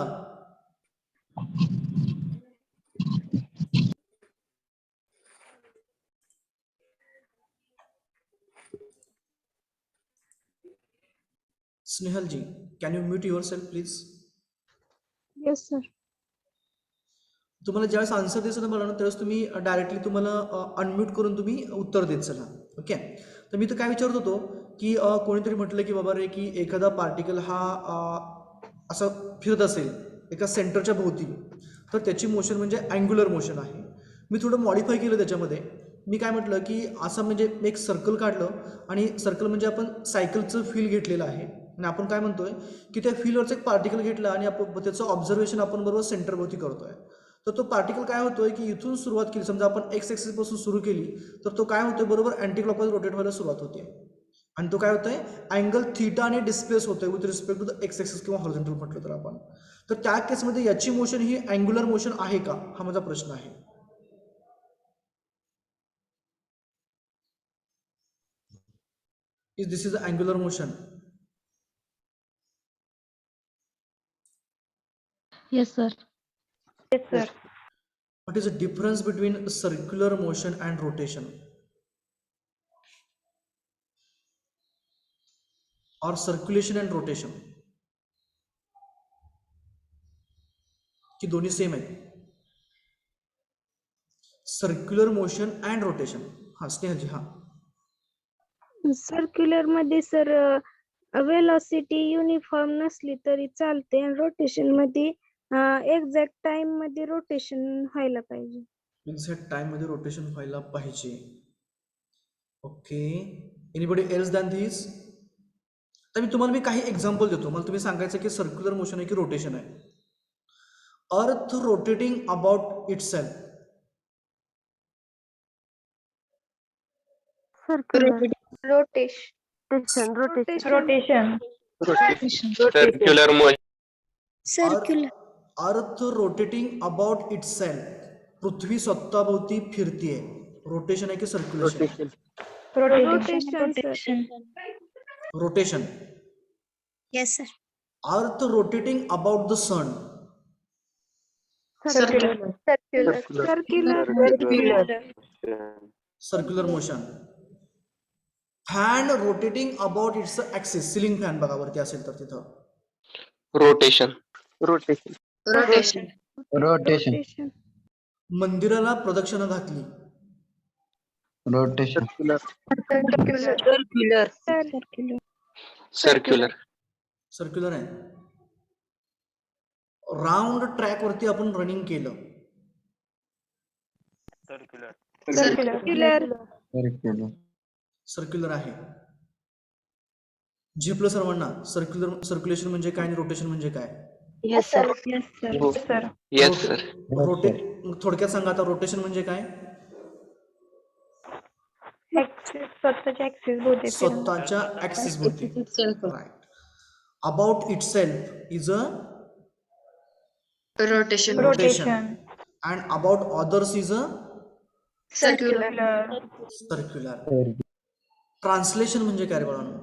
Snehal ji, can you mute yourself please? Yes sir. तुम्हाला ज्यावेळेस आन्सर द्यायचं ना मला, त्यावेळेस तुम्ही डायरेक्टली तुम्हाला अनम्यूट करून तुम्ही उत्तर देत चला. ओके. तर मी तर काय विचारत होतो की कोणीतरी म्हटलं की बाबा रे की एखादा पार्टिकल हा असं फिरत असेल एका सेंटरच्या भोवती, तर त्याची मोशन म्हणजे अँग्युलर मोशन आहे. मी थोडं मॉडिफाय केलं त्याच्यामध्ये. मी काय म्हटलं की असं म्हणजे एक सर्कल काढलं आणि सर्कल म्हणजे आपण सायकलचं फील घेतलेलं आहे आणि आपण काय म्हणतोय की त्या फीलवरचं एक पार्टिकल घेतलं आणि आपण त्याचं ऑब्झर्वेशन आपण बरोबर सेंटरभोवती करतोय. तर तो पार्टिकल काय होतोय की इथून सुरुवात केली, समजा आपण एक्स ॲक्सिस पासून सुरू केली, तर तो काय होतोय बरोबर अँटी क्लॉकवाईज रोटेट व्हायला सुरुवात होते आणि तो काय होतोय अँगल थीटाने डिस्प्लेस होतोय with respect to the x axis किंवा हॉरिझॉन्टल म्हटलं तर आपण. तर त्या केसमध्ये याची मोशन ही अँग्युलर मोशन आहे का, हा माझा प्रश्न आहे. Is this is angular motion? Yes, sir. Yes, sir. What is the difference between circular motion and rotation? Or circulation and rotation? की दोन्ही सेम आहे? Circular motion and rotation. हा स्नेहलजी. हा सर्क्युलर मध्ये सर वेलोसिटी युनिफॉर्म नसली तरी चालते आणि रोटेशन मध्ये एक्झॅक्ट टाइम मध्ये रोटेशन व्हायला पाहिजे. एक्झॅक्ट टाइम मध्ये रोटेशन व्हायला पाहिजे. Okay. Anybody else than this? तर मी तुम्हाला काही एक्झाम्पल देतो, मला तुम्ही सांगायचं की सर्क्युलर मोशन आहे की रोटेशन आहे. Earth rotating about itself. Circular. Rotation. Circular motion. Circular. Earth rotating about itself. पृथ्वी स्वतःभोवती फिरतीये. रोटेशन आहे की circulation? Rotation sir. Rotation. Yes, sir. Earth rotating about the sun. Circular. Circular motion. Fan rotating about its axis. Ceiling fan बघा वरती असेल तर तिथं रोटेशन. रोटेशन. मंदिराला प्रदक्षिणा घातली. रोटेशन. Circular. सर्क्युलर आहे. राऊंड ट्रॅक वरती आपण रनिंग केलं. Circular. सर्क्युलर आहे. झेपलं सर्वांना? सर्क्युलेशन म्हणजे काय आणि रोटेशन म्हणजे काय? Yes sir. रोटेट थोडक्यात सांगा आता. रोटेशन म्हणजे काय? स्वतःच्या ऍक्सिस भोवती. Right. About itself is a rotation and about others is a circular. Translation म्हणजे काय रे बाळांनो?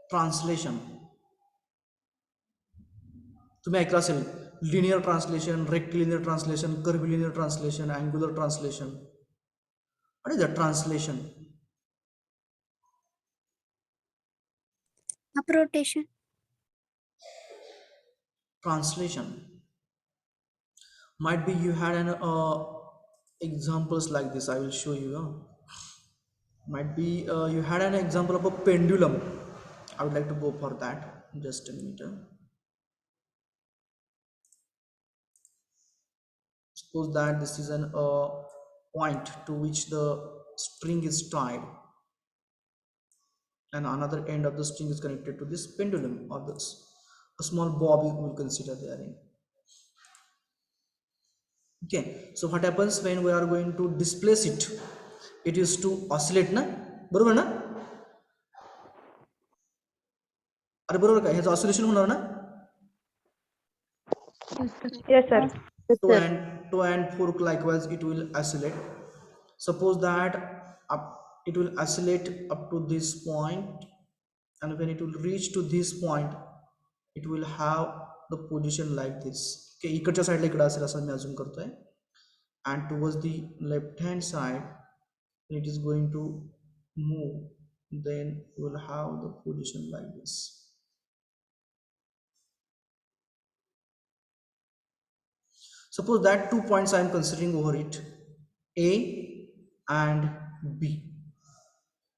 ट्रान्सलेशन तुम्ही ऐकलं असेल. Linear translation, rectilinear translation, curvilinear translation, angular translation. What is the translation? Uprotation. Translation. Might be you had an examples like this. I will show you. Might be you had an example of a pendulum. I would like to go for that. Just a minute. Suppose that this is an point to which the string is tied and another end of the string is connected to this pendulum or this a small bob we will consider therein. Okay, so what happens when we are going to displace it? It is to oscillate ना, बरोबर ना? अरे बरोबर काय? ह्याचं oscillation होणार ना? Yes, sir. To and fork likewise it will oscillate. Suppose that it will oscillate up to this point, and when it will reach to this point it will have the position like this. Okay, इकडच्या साईडला इकडे असेल असं मी अजून करतोय. And towards the left hand side it is going to move, then we will have the position like this. Suppose that 2 points I am considering over it, A and B.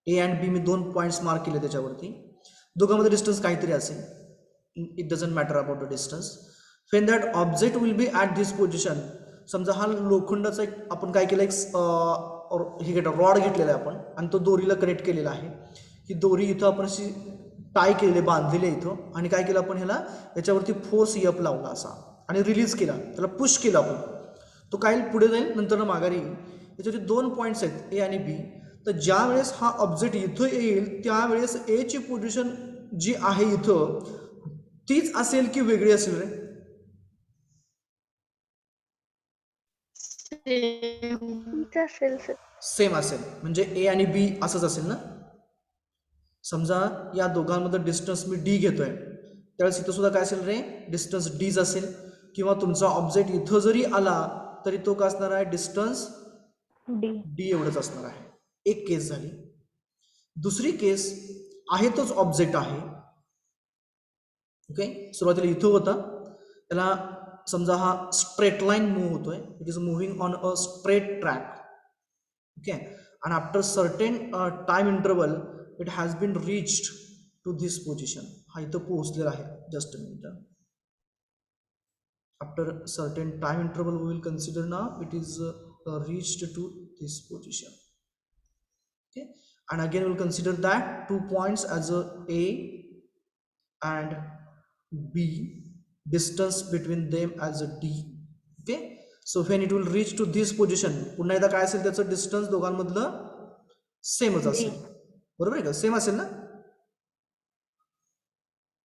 A and B me 2 points mark केले त्याच्यावरती. दोघांमध्ये distance काहीतरी असेल. It doesn't matter about the distance. Wien that object will be at this position. समजा हा लोखंडाचा एक आपण काय केलं, एक रॉड घेतलेला आहे आपण आणि तो दोरीला कनेक्ट केलेला आहे. ही दोरी इथं आपण अशी टाय केलेली, बांधलेली आहे इथं, आणि काय केलं आपण ह्याला याच्यावरती फोर्स एफ लावला असा आणि रिलीज केला, त्याला पुश केला आपण. तो काय पुढे जाईल, नंतर माघारी येईल. याच्यावरती 2 पॉईंट्स आहेत ए आणि बी. तर ज्या वेळेस हा ऑब्जेक्ट इथं येईल त्यावेळेस ए ची पोझिशन जी आहे इथं तीच असेल की वेगळी असेल रे? सेम असेल. म्हणजे ए आणि बी असंच असेल ना. समजा या दोघांमध्ये डिस्टन्स मी डी घेतोय, त्यावेळेस इथं सुद्धा काय असेल रे, डिस्टन्स डीज असेल. किंवा तुमचा ऑब्जेक्ट इथं जरी आला तरी तो काय असणार आहे, डिस्टन्स डी एवढंच असणार आहे. एक केस झाली. दुसरी केस आहे तोच ऑब्जेक्ट आहे. ओके, सुरुवातीला इथं होता, त्याला समजा हा स्ट्रेट लाईन मूव्ह होतोय. It is moving on a straight track. Okay, and after certain time interval it has been reached to this position. हा इथं पोहोचलेला आहे. Just a minute. after certain time interval we will consider now it is reached to this position. Okay, and again we will consider that 2 points as a and B, distance between them as a D. Okay, so when it will reach to this position, पुन्हा एकदा काय असेल त्याचं distance दोघांमधलं सेमच असेल. बरोबर आहे का? सेम असेल ना,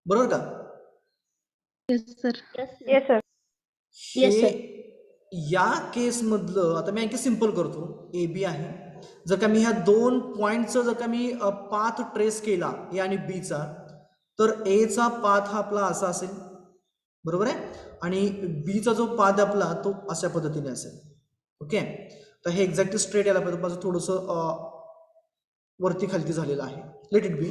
बरोबर का? Yes, sir. हे या केस मधलं आता मी आणखी सिंपल करतो. ए बी आहे जर का मी ह्या दोन पॉईंटचं जर का मी पाथ ट्रेस केला ए आणि बीचा, तर एचा पाथ हा आपला असा असेल, बरोबर आहे, आणि बीचा जो पाथ आपला तो अशा पद्धतीने असेल. ओके, तर हे एक्झॅक्टली स्ट्रेट यायला पाहिजे, माझं थोडंसं वरती खालती झालेलं आहे. Let it be.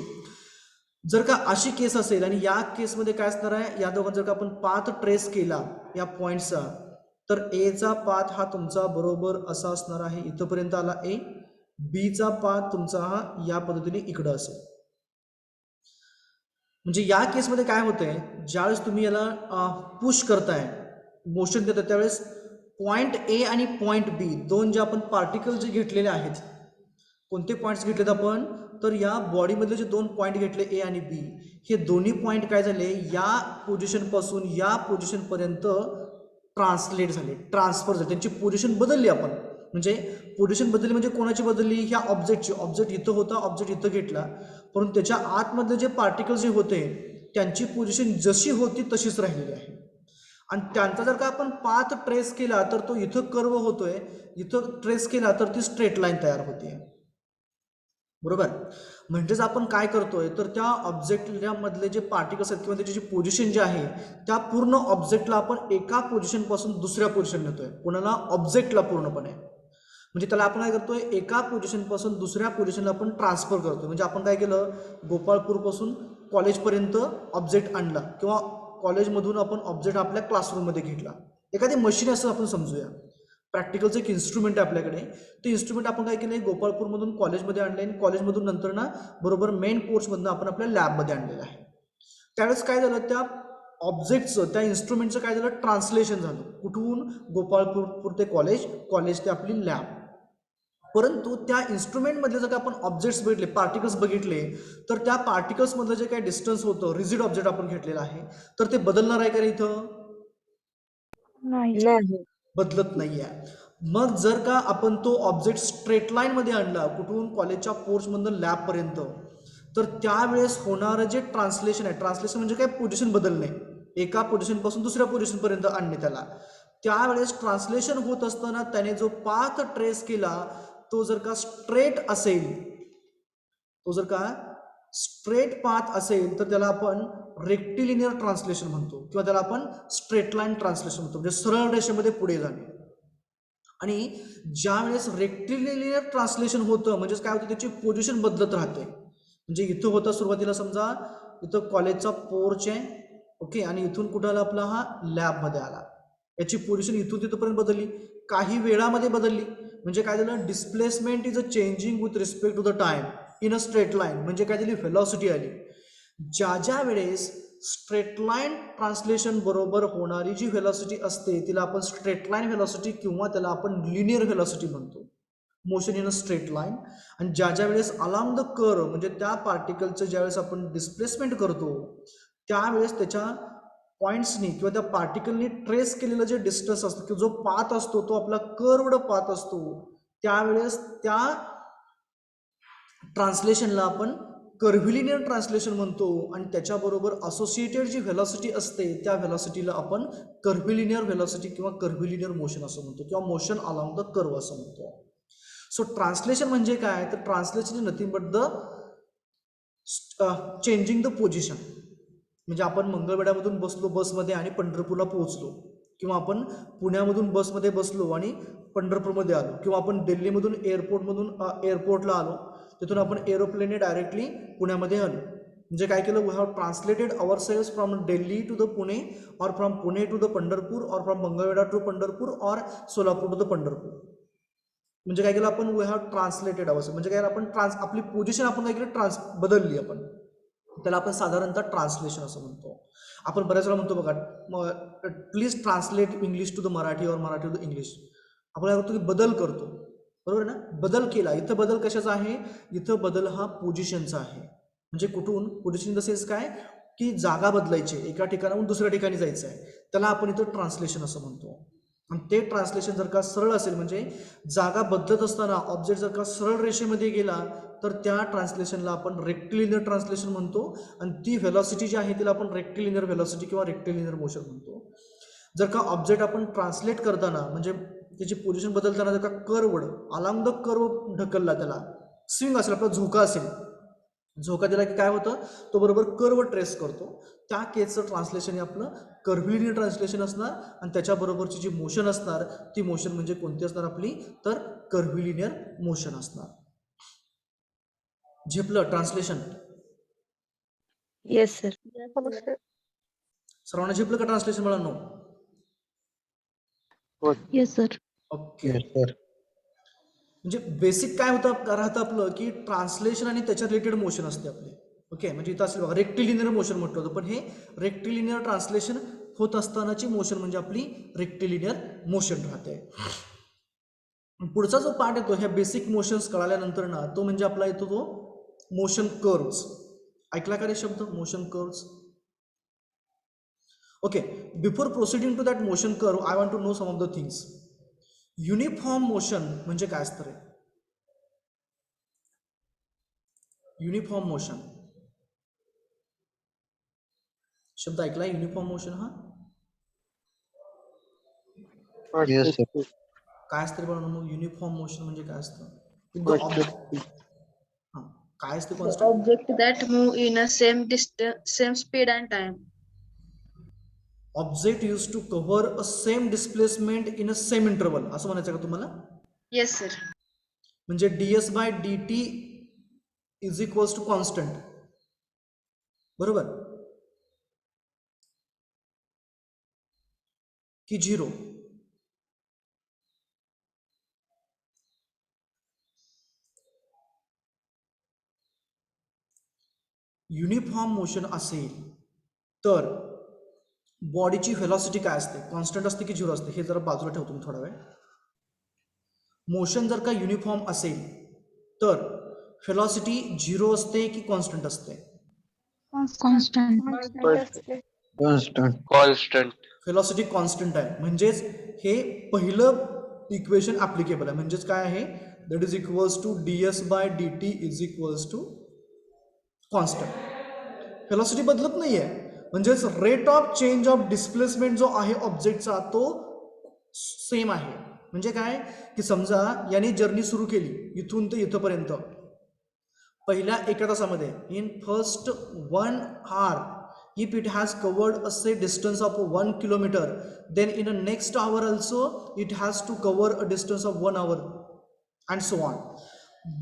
जर का अशी केस असेल आणि या केसमध्ये काय असणार आहे, या दोघांचा जर का आपण पाथ ट्रेस केला या पॉईंटचा, तर एचा पाथ हा तुमचा बरोबर असा असणार आहे, इथंपर्यंत आला ए. बीचा पाथ तुमचा हा या पद्धतीने इकडं असेल. म्हणजे या केसमध्ये काय होतंय, ज्यावेळेस तुम्ही याला पुश करताय, मोशन देताय, त्यावेळेस पॉईंट ए आणि पॉईंट बी दोन जे आपण पार्टिकल जे घेतलेले आहेत, कोणते पॉईंट्स घेतलेत आपण, तर या बॉडीमधले जे दोन पॉईंट घेतले ए आणि बी, हे दोन्ही पॉईंट काय झाले, या पोझिशनपासून या पोझिशनपर्यंत ट्रान्सलेट झाले, ट्रान्सफर झाले, त्यांची पोझिशन बदलली आपण. म्हणजे पोझिशन बदलली म्हणजे कोणाची बदलली, ह्या ऑब्जेक्टची. ऑब्जेक्ट इथं होता, ऑब्जेक्ट इथं घेतला, परंतु त्याच्या आतमधले जे पार्टिकल जे होते त्यांची पोझिशन जशी होती तशीच राहिलेली आहे. आणि त्यांचा जर का आपण पाथ ट्रेस केला तर तो इथं कर्व होतोय, इथं ट्रेस केला तर ती स्ट्रेट लाईन तयार होते, बरोबर. म्हणजेच आपण काय करतोय, तर त्या ऑब्जेक्टच्या मधले जे पार्टिकल्स आहेत किंवा त्याची जी पोझिशन जी आहे, त्या पूर्ण ऑब्जेक्टला आपण एका पोझिशनपासून दुसऱ्या पोझिशन नेतोय. कोणाला, ऑब्जेक्टला पूर्णपणे. म्हणजे त्याला आपण काय करतोय, एका पोझिशनपासून दुसऱ्या पोझिशनला आपण ट्रान्सफर करतोय. म्हणजे आपण काय केलं, गोपाळपूरपासून कॉलेजपर्यंत ऑब्जेक्ट आणला किंवा कॉलेजमधून आपण ऑब्जेक्ट आपल्या क्लासरूममध्ये घेतला. एखादी मशीन असं आपण समजूया, प्रॅक्टिकलचं एक इन्स्ट्रुमेंट आहे आपल्याकडे. ते इन्स्ट्रुमेंट आपण काय केलं, गोपाळपूरमधून कॉलेजमध्ये आणले आणि कॉलेजमधून नंतर ना बरोबर मेन कोर्समधून आपण आपल्या लॅबमध्ये आणलेलं आहे. त्यावेळेस काय झालं, त्या ऑब्जेक्टचं, त्या इन्स्ट्रुमेंटचं काय झालं, ट्रान्सलेशन झालं. कुठून, गोपाळपूर ते कॉलेज, कॉलेज ते आपली लॅब. परंतु त्या इन्स्ट्रुमेंटमधले जर का आपण ऑब्जेक्ट्स बघितले, पार्टिकल्स बघितले, तर त्या पार्टिकल्समधलं जे काही डिस्टन्स होतं, रिजिड ऑब्जेक्ट आपण घेतलेलं आहे, तर ते बदलणार आहे का इथं, नाही. बदलत नाही आहे. मग जर का आपण तो ऑब्जेक्ट स्ट्रेट लाईन मध्ये आणला, कुठून, कॉलेजच्या कोर्समधून लॅबपर्यंत, तर त्यावेळेस होणारं जे ट्रान्सलेशन आहे, ट्रान्सलेशन म्हणजे काय, पोझिशन बदलणे, एका पोझिशनपासून दुसऱ्या पोझिशनपर्यंत आणणे त्याला. त्यावेळेस ट्रान्सलेशन होत असताना त्याने जो पाथ ट्रेस केला तो जर का स्ट्रेट असेल, तो जर का स्ट्रेट पाथ असेल, तर त्याला आपण रेक्टिलिनियर ट्रान्सलेशन म्हणतो किंवा त्याला आपण स्ट्रेट लाईन ट्रान्सलेशन म्हणतो, म्हणजे सरळ रेषेमध्ये पुढे जाणे. आणि ज्या वेळेस रेक्टिलिनियर ट्रान्सलेशन होतं, म्हणजेच काय होतं, त्याची पोझिशन बदलत राहते. म्हणजे इथं होता सुरुवातीला, समजा इथं कॉलेजचा पोर्च आहे, ओके, आणि इथून कुठं आला आपला, हा लॅबमध्ये आला, याची पोझिशन इथून तिथपर्यंत बदलली, काही वेळामध्ये बदलली. म्हणजे काय झालं, displacement is a changing with respect to the time in a straight line. म्हणजे काय झाली, व्हेलॉसिटी आली. ज्या वेळेस स्ट्रेट लाईन ट्रान्सलेशन बरोबर होणारी जी व्हेलॉसिटी असते तिला आपण स्ट्रेट लाईन व्हेलॉसिटी किंवा त्याला आपण लिनियर व्हेलॉसिटी म्हणतो, motion in a straight line. आणि ज्या वेळेस अलॉंग द कर्व, म्हणजे त्या पार्टिकलचं ज्यावेळेस आपण डिस्प्लेसमेंट करतो, त्यावेळेस त्याच्या पॉईंट्सनी किंवा त्या पार्टिकलनी ट्रेस केलेलं जे डिस्टन्स असतं किंवा जो पाथ असतो तो आपला कर्वड पाथ असतो, त्यावेळेस त्या ट्रान्सलेशनला आपण कर्व्हिलिनियर ट्रान्सलेशन म्हणतो. आणि त्याच्याबरोबर असोसिएटेड जी व्हेलॉसिटी असते त्या व्हेलॉसिटीला आपण कर्व्हिलिनियर व्हेलॉसिटी किंवा कर्व्हिलिनियर मोशन असं म्हणतो किंवा मोशन अलॉंग द कर्व असं म्हणतो. सो ट्रान्सलेशन म्हणजे काय, तर translation is nothing but the changing the position. म्हणजे आपण मंगळवेढ्यामधून बसलो बसमध्ये आणि पंढरपूरला पोहोचलो, किंवा आपण पुण्यामधून बसमध्ये बसलो आणि पंढरपूरमध्ये आलो, किंवा आपण दिल्लीमधून एअरपोर्टला आलो, तिथून आपण एरोप्लेनने डायरेक्टली पुण्यामध्ये आलो. म्हणजे काय केलं, we have translated ourselves from Delhi to the Pune, or from Pune to the Pandharpur, or from Mangalwedha to Pandharpur, or Solapur to the Pandharpur. म्हणजे काय केलं आपण, we have translated ourselves. म्हणजे काय, आपण आपली पोझिशन आपण काय केलं, बदलली आपण. त्याला आपण साधारणतः ट्रान्सलेशन असं म्हणतो. आपण बऱ्याच वेळा म्हणतो बघा, please translate English to the Marathi और मराठी टू द इंग्लिश. आपण काय करतो की बदल करतो, बरोबर ना, बदल केला. इथं बदल कशाचा आहे, इथं बदल हा पोझिशनचा आहे. म्हणजे कुठून, पोझिशन इन द सेन्स काय, की जागा बदलायची, एका ठिकाणाहून दुसऱ्या ठिकाणी जायचं आहे, त्याला आपण इथं ट्रान्सलेशन असं म्हणतो. आणि ते ट्रान्सलेशन जर का सरळ असेल, म्हणजे जागा बदलत असताना ऑब्जेक्ट जर का सरळ रेषेमध्ये गेला, तर त्या ट्रान्सलेशनला आपण रेक्टिलिनियर ट्रान्सलेशन म्हणतो. आणि ती व्हेलॉसिटी जी आहे तिला आपण रेक्टिलिनियर व्हेलॉसिटी किंवा रेक्टिलिनियर मोशन म्हणतो. जर का ऑब्जेक्ट आपण ट्रान्सलेट करताना, म्हणजे त्याची पोझिशन बदलताना जर का कर्वड अलांग द कर्व ढकलला, त्याला स्विंग असेल, आपला झोका असेल, झोका दिला की काय होतं, तो बरोबर कर्व ट्रेस करतो. त्या केसचं ट्रान्सलेशन हे आपलं कर्व्हिलिनियर ट्रान्सलेशन असणार आणि त्याच्याबरोबरची जी मोशन असणार ती मोशन म्हणजे कोणती असणार आपली, तर कर्व्हिलिनियर मोशन असणार. झेपलं ट्रान्सलेशन? Yes sir. हो सर. सर्वांना झेपलं का ट्रान्सलेशन मुलांनो? Yes, sir. ओके. म्हणजे बेसिक काय होतं राहतं आपलं की ट्रान्सलेशन आणि त्याच्या रिलेटेड मोशन असते आपली. ओके, म्हणजे इथं असेल बघा रेक्टिलिनियर मोशन म्हटलं होतं, पण हे रेक्टिलिनियर ट्रान्सलेशन होत असतानाची मोशन म्हणजे आपली रेक्टिलिनियर मोशन राहते. पुढचा जो पार्ट येतो ह्या बेसिक मोशन्स कळाल्यानंतर ना, तो म्हणजे आपला येतो तो मोशन कर्व्स. ऐकला का रे शब्द motion curves? Okay, before proceeding to that motion curve I want to know some of the things. Uniform motion म्हणजे काय असतं रे? युनिफॉर्म मोशन शब्द ऐकला युनिफॉर्म मोशन? हा काय असतं रे मग युनिफॉर्म मोशन म्हणजे काय असतं? काय असते constant? Object that move in a same distance, same speed and time. Object use to cover a same displacement in a same interval, असं म्हणायचं का तुम्हाला? Yes, sir. म्हणजे ds by dt is equals to constant, बरोबर की zero? Uniform motion असेल तर बॉडीची व्हेलॉसिटी काय असते? कॉन्स्टंट असते की झिरो असते? हे जरा बाजूला ठेवतो मी थोडा वेळ. मोशन जर का युनिफॉर्म असेल तर व्हेलॉसिटी झिरो असते की कॉन्स्टंट असते? Constant. कॉन्स्टंट. व्हेलॉसिटी कॉन्स्टंट आहे, म्हणजेच हे पहिलं इक्वेशन ॲप्लिकेबल आहे. म्हणजेच काय आहे? That is equals to ds by dt is equals to constant. Velocity बदलत नाही आहे, म्हणजेच rate of change of displacement जो आहे ऑब्जेक्टचा तो सेम आहे. म्हणजे काय की समजा याने जर्नी सुरू केली इथून ते इथंपर्यंत, पहिल्या एका तासामध्ये in first 1 hour if it has covered a say distance of 1 kilometer, then in a next hour also it has to cover a distance of 1 hour and so on.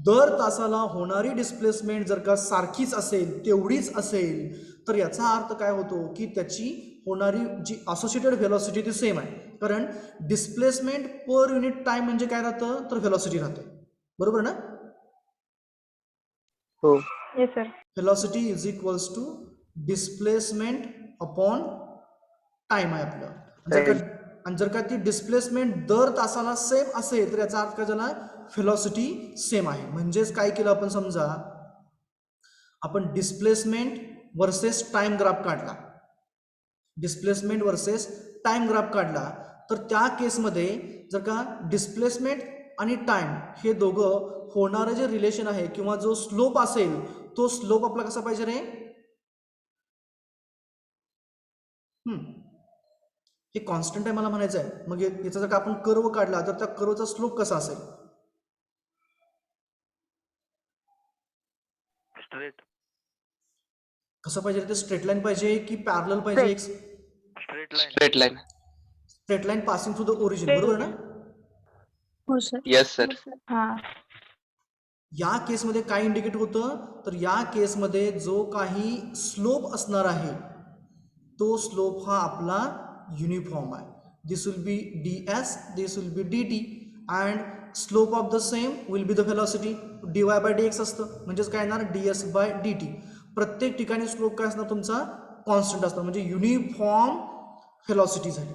दर तासाला होणारी डिस्प्लेसमेंट जर का सारखीच असेल, तेवढीच असेल, तर याचा अर्थ काय होतो की त्याची होणारी जी असोसिएटेड व्हेलॉसिटी ती सेम आहे. कारण डिस्प्लेसमेंट पर युनिट टाइम म्हणजे काय राहतं, तर व्हेलॉसिटी राहते, बरोबर ना? हो. Yes, sir. Velocity is equals to displacement upon time आहे आपलं. जर का ती डिस्प्लेसमेंट दर तासाला सेम असेल तर याचा अर्थ काय झाला, व्हेलॉसिटी सेम आहे. म्हणजेच काय केलं आपण, समजा आपण डिस्प्लेसमेंट वर्सेस टाइम ग्राफ काढला, डिस्प्लेसमेंट वर्सेस टाइम ग्राफ काढला, तर त्या केसमध्ये जर का डिस्प्लेसमेंट आणि टाइम हे दोघं होणारं जे रिलेशन आहे किंवा जो स्लोप असेल तो स्लोप आपला कसा पाहिजे रे? हे कॉन्स्टंट आहे मला म्हणायचं आहे. मग याचा जर का आपण कर्व काढला तर त्या कर्वचा स्लोप कसा असेल? स्ट्रेट. कसं पाहिजे ते? स्ट्रेट लाईन पाहिजे की पॅरलल पाहिजे? Straight line. Straight line. Straight line passing through the origin, बरोबर ना? हो सर. Yes sir. हा. या केसमध्ये काय इंडिकेट होतं, तर या केसमध्ये जो काही स्लोप असणार आहे तो स्लोप हा आपला युनिफॉर्म आहे. This will be ds, this will be dt and slope of the same will be the velocity. dy by dx असतं, म्हणजेच काय येणार ds बाय dt. प्रत्येक ठिकाणी स्लोप काय असणार तुमचा? कॉन्स्टंट असणार, म्हणजे युनिफॉर्म व्हेलॉसिटी झाली.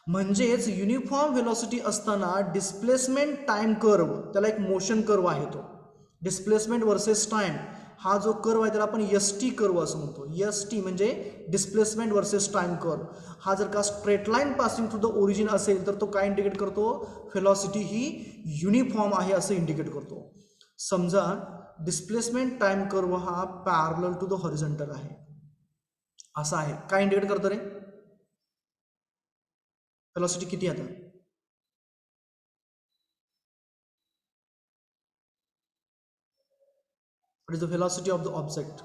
म्हणजेच युनिफॉर्म व्हेलॉसिटी असताना डिस्प्लेसमेंट टाइम कर्व, त्याला एक मोशन कर्व आहे तो डिस्प्लेसमेंट वर्सेस टाइम, हा जो कर्व आहे त्याला आपण ST कर्व असं म्हणतो. ST म्हणजे डिस्प्लेसमेंट वर्सेस टाइम कर्व. हा जर का straight line passing through the origin असेल तर तो काय इंडिकेट करतो? व्हेलॉसिटी ही युनिफॉर्म आहे असं इंडिकेट करतो. समजा डिस्प्लेसमेंट टाइम कर्व हा पॅरलल टू द हॉरिझॉन्टल आहे, असा आहे, काय इंडिकेट करतो रे? व्हेलॉसिटी किती आता? What is the velocity of the object?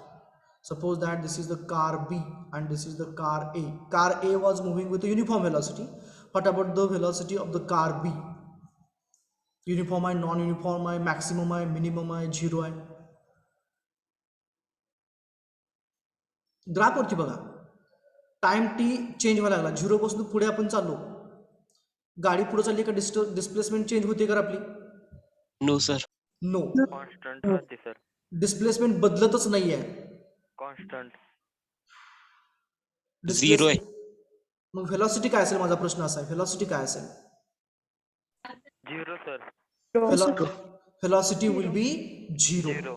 Suppose that this is the car B and this is the car A. Car A was moving with a uniform velocity. What about the velocity of the car B? Uniform आहे, non-uniform आहे, maximum आहे, minimum आहे, zero आहे. Graph वरती बघा, time T change व्हायला लागला, 0 पासून पुढे आपण चाललो, गाडी पुढे चालली का डिस्प्लेसमेंट चेंज होते का आपली? No sir. नो, कॉन्स्टंट राहते सर. डिस्प्लेसमेंट बदलतच नाहीये. कॉन्स्टंट. झिरो आहे. मग व्हेलॉसिटी काय असेल? माझा प्रश्न असा आहे, व्हेलॉसिटी काय असेल? 0 सर. Velocity will be 0.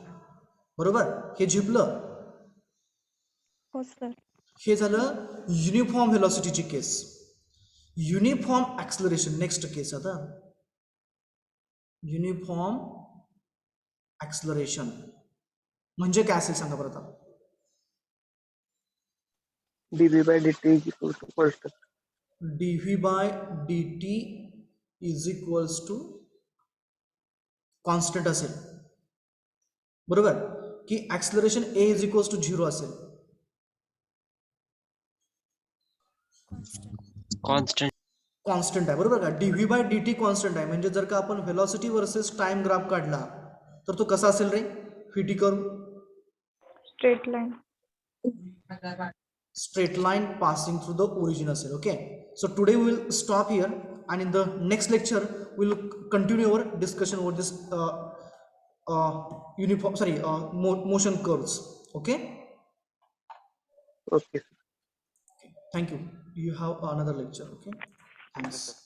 बरोबर, हे झिपलं. हो सर. हे झालं युनिफॉर्म व्हेलॉसिटीची केस. युनिफॉर्म ऍक्सलरेशन नेक्स्ट केस. आता युनिफॉर्म ऍक्सलरेशन म्हणजे काय असेल सांगा बरं आता. dv by dt is equal to constant. dv by dt is equals to constant असेल. बरोबर, की acceleration a is equals to 0 असेल. कॉन्स्टंट आहे. बरोबर का, dv by dt कॉन्स्टंट आहे. म्हणजे जर का आपण व्हेलॉसिटी वर्सेस टाइम ग्राफ काढला तर तो कसा असेल रे? फिटी curve, straight line, straight line passing through the origin असेल. Okay, so today we will stop here and in the next lecture we will continue our discussion over this motion curves. Okay, Okay. thank you. You have another lecture. Okay, thanks.